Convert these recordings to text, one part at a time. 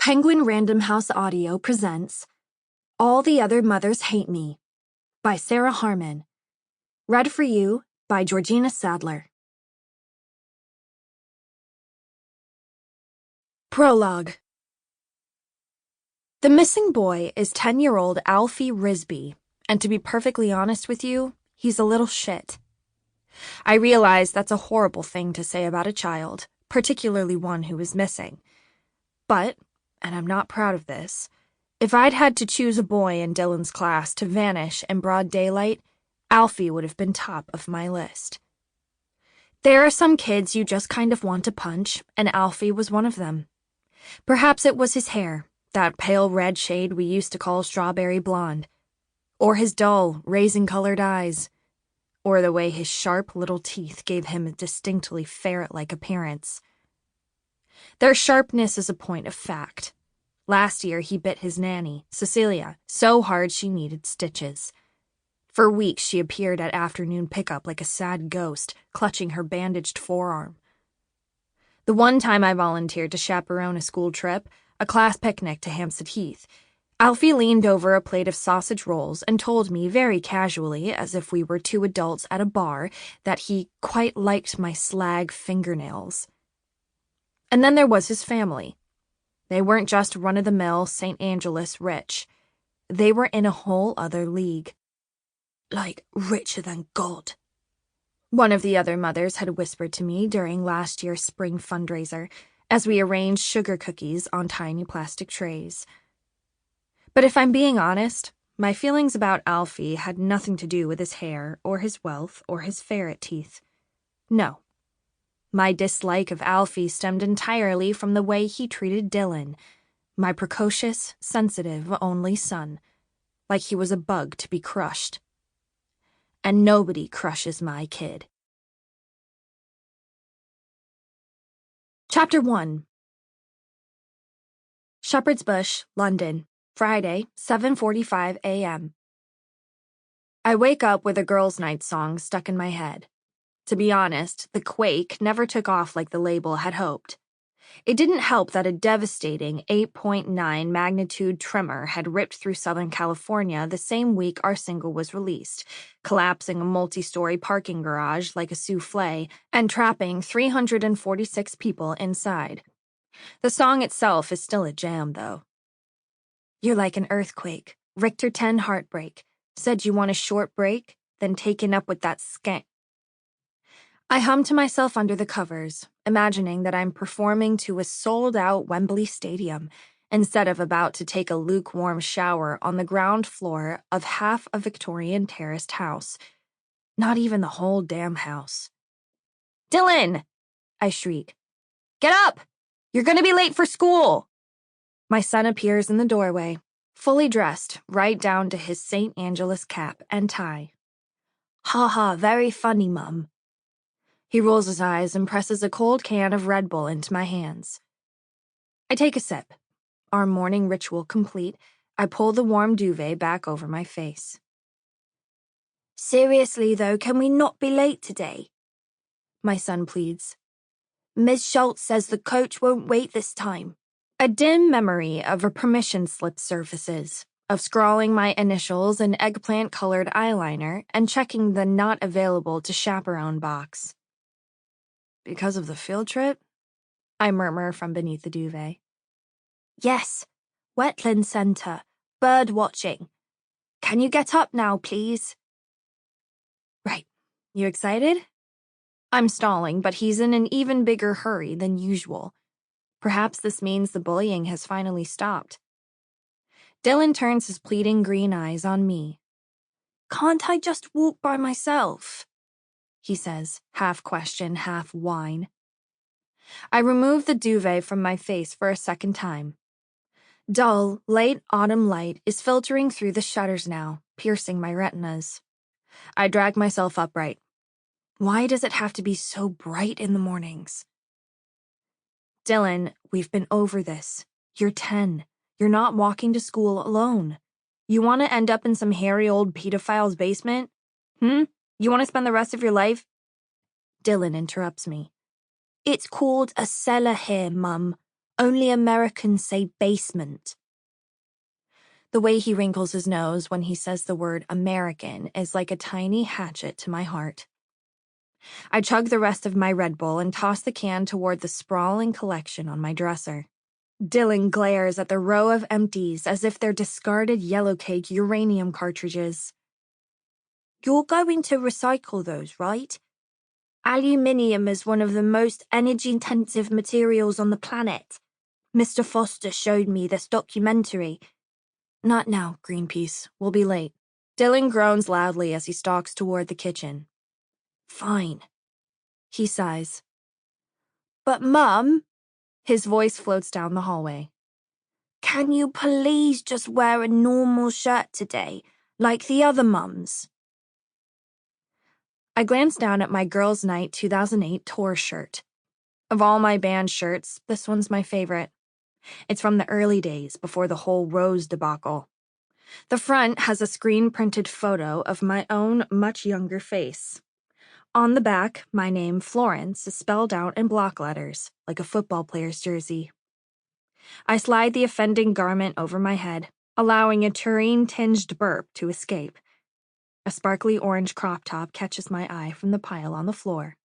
Penguin Random House Audio presents All the Other Mothers Hate Me by Sarah Harman. Read for you by Georgina Sadler. Prologue. The missing boy is 10-year-old Alfie Risby, and to be perfectly honest with you, he's a little shit. I realize that's a horrible thing to say about a child, particularly one who is missing. But, and I'm not proud of this, if I'd had to choose a boy in Dylan's class to vanish in broad daylight, Alfie would have been top of my list. There are some kids you just kind of want to punch, and Alfie was one of them. Perhaps it was his hair, that pale red shade we used to call strawberry blonde, or his dull, raisin-colored eyes, or the way his sharp little teeth gave him a distinctly ferret-like appearance. Their sharpness is a point of fact. Last year he bit his nanny, Cecilia, so hard she needed stitches. For weeks she appeared at afternoon pickup like a sad ghost, clutching her bandaged forearm. The one time I volunteered to chaperone a school trip, a class picnic to Hampstead Heath, Alfie leaned over a plate of sausage rolls and told me very casually, as if we were two adults at a bar, that he quite liked my slag fingernails. And then there was his family. They weren't just run-of-the-mill St. Angeles rich. They were in a whole other league. Like richer than God, one of the other mothers had whispered to me during last year's spring fundraiser as we arranged sugar cookies on tiny plastic trays. But if I'm being honest, my feelings about Alfie had nothing to do with his hair or his wealth or his ferret teeth. No. My dislike of Alfie stemmed entirely from the way he treated Dylan, my precocious, sensitive, only son, like he was a bug to be crushed. And nobody crushes my kid. Chapter 1. Shepherd's Bush, London, Friday, 7:45 a.m. I wake up with a girls' night song stuck in my head. To be honest, the quake never took off like the label had hoped. It didn't help that a devastating 8.9 magnitude tremor had ripped through Southern California the same week our single was released, collapsing a multi-story parking garage like a souffle and trapping 346 people inside. The song itself is still a jam, though. You're like an earthquake, Richter 10 heartbreak, said you want a short break, then taken up with that skank. I hum to myself under the covers, imagining that I'm performing to a sold-out Wembley Stadium instead of about to take a lukewarm shower on the ground floor of half a Victorian terraced house. Not even the whole damn house. Dylan! I shriek. Get up! You're gonna be late for school! My son appears in the doorway, fully dressed, right down to his St. Angeles cap and tie. Ha ha, very funny, Mum. He rolls his eyes and presses a cold can of Red Bull into my hands. I take a sip. Our morning ritual complete, I pull the warm duvet back over my face. Seriously, though, can we not be late today? My son pleads. Ms. Schultz says the coach won't wait this time. A dim memory of a permission slip surfaces, of scrawling my initials in eggplant-colored eyeliner and checking the not available to chaperone box. Because of the field trip? I murmur from beneath the duvet. Yes, wetland center, bird watching. Can you get up now, please? Right. You excited? I'm stalling, but he's in an even bigger hurry than usual. Perhaps this means the bullying has finally stopped. Dylan turns his pleading green eyes on me. Can't I just walk by myself? He says, half question, half whine. I remove the duvet from my face for a second time. Dull, late autumn light is filtering through the shutters now, piercing my retinas. I drag myself upright. Why does it have to be so bright in the mornings? Dylan, we've been over this. You're 10. You're not walking to school alone. You want to end up in some hairy old pedophile's basement? You want to spend the rest of your life? Dylan interrupts me. It's called a cellar here, Mum. Only Americans say basement. The way he wrinkles his nose when he says the word American is like a tiny hatchet to my heart. I chug the rest of my Red Bull and toss the can toward the sprawling collection on my dresser. Dylan glares at the row of empties as if they're discarded yellow cake uranium cartridges. You're going to recycle those, right? Aluminium is one of the most energy-intensive materials on the planet. Mr. Foster showed me this documentary. Not now, Greenpeace. We'll be late. Dylan groans loudly as he stalks toward the kitchen. Fine. He sighs. But, Mum, his voice floats down the hallway. Can you please just wear a normal shirt today, like the other mums? I glance down at my Girls' Night 2008 tour shirt. Of all my band shirts, this one's my favorite. It's from the early days, before the whole Rose debacle. The front has a screen-printed photo of my own much younger face. On the back, my name, Florence, is spelled out in block letters, like a football player's jersey. I slide the offending garment over my head, allowing a tureen-tinged burp to escape. A sparkly orange crop top catches my eye from the pile on the floor.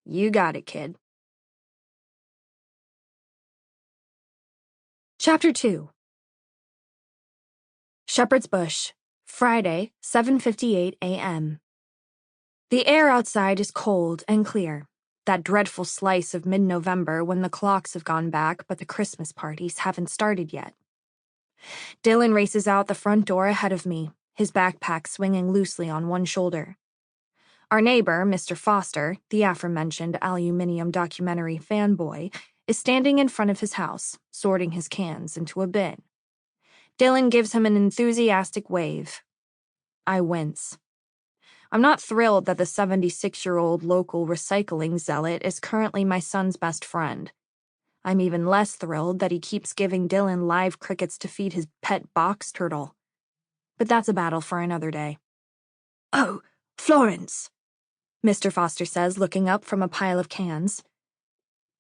You got it, kid. Chapter 2. Shepherd's Bush, Friday, 7:58 a.m. The air outside is cold and clear, that dreadful slice of mid-November when the clocks have gone back but the Christmas parties haven't started yet. Dylan races out the front door ahead of me, his backpack swinging loosely on one shoulder. Our neighbor, Mr. Foster, the aforementioned aluminium documentary fanboy, is standing in front of his house, sorting his cans into a bin. Dylan gives him an enthusiastic wave. I wince. I'm not thrilled that the 76-year-old local recycling zealot is currently my son's best friend. I'm even less thrilled that he keeps giving Dylan live crickets to feed his pet box turtle. But that's a battle for another day. Oh, Florence, Mr. Foster says, looking up from a pile of cans.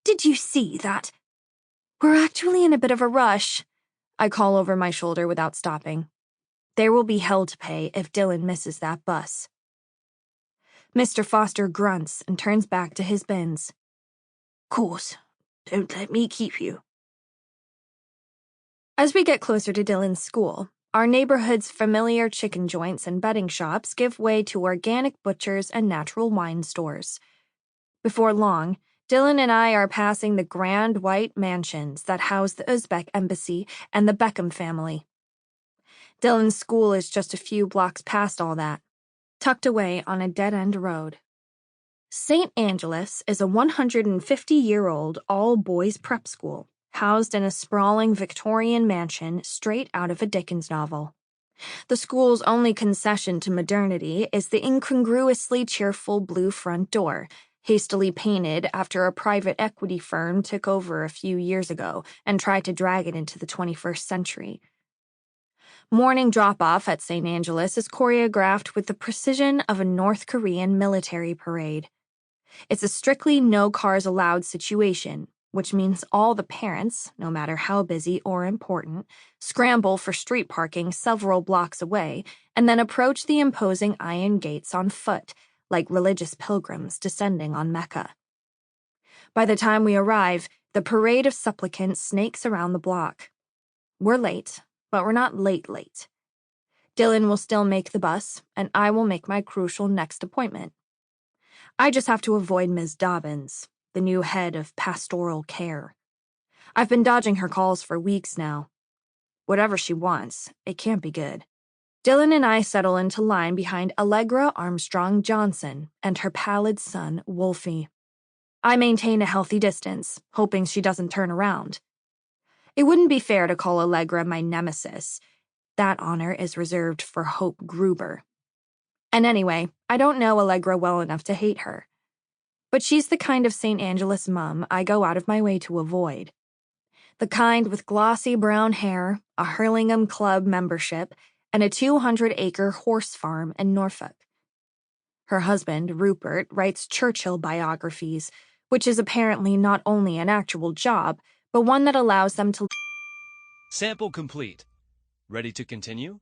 Did you see that? We're actually in a bit of a rush, I call over my shoulder without stopping. There will be hell to pay if Dylan misses that bus. Mr. Foster grunts and turns back to his bins. Course, don't let me keep you. As we get closer to Dylan's school, our neighborhood's familiar chicken joints and betting shops give way to organic butchers and natural wine stores. Before long, Dylan and I are passing the grand white mansions that house the Uzbek embassy and the Beckham family. Dylan's school is just a few blocks past all that, tucked away on a dead-end road. St. Angelus is a 150-year-old all-boys prep school, housed in a sprawling Victorian mansion straight out of a Dickens novel. The school's only concession to modernity is the incongruously cheerful blue front door, hastily painted after a private equity firm took over a few years ago and tried to drag it into the 21st century. Morning drop-off at St. Angelus is choreographed with the precision of a North Korean military parade. It's a strictly no-cars-allowed situation, which means all the parents, no matter how busy or important, scramble for street parking several blocks away and then approach the imposing iron gates on foot, like religious pilgrims descending on Mecca. By the time we arrive, the parade of supplicants snakes around the block. We're late, but we're not late. Dylan will still make the bus, and I will make my crucial next appointment. I just have to avoid Ms. Dobbins, the new head of pastoral care. I've been dodging her calls for weeks now. Whatever she wants, it can't be good. Dylan and I settle into line behind Allegra Armstrong Johnson and her pallid son, Wolfie. I maintain a healthy distance, hoping she doesn't turn around. It wouldn't be fair to call Allegra my nemesis. That honor is reserved for Hope Gruber. And anyway, I don't know Allegra well enough to hate her. But she's the kind of St. Angelus mum I go out of my way to avoid. The kind with glossy brown hair, a Hurlingham Club membership, and a 200-acre horse farm in Norfolk. Her husband, Rupert, writes Churchill biographies, which is apparently not only an actual job, but one that allows them to. Sample complete. Ready to continue?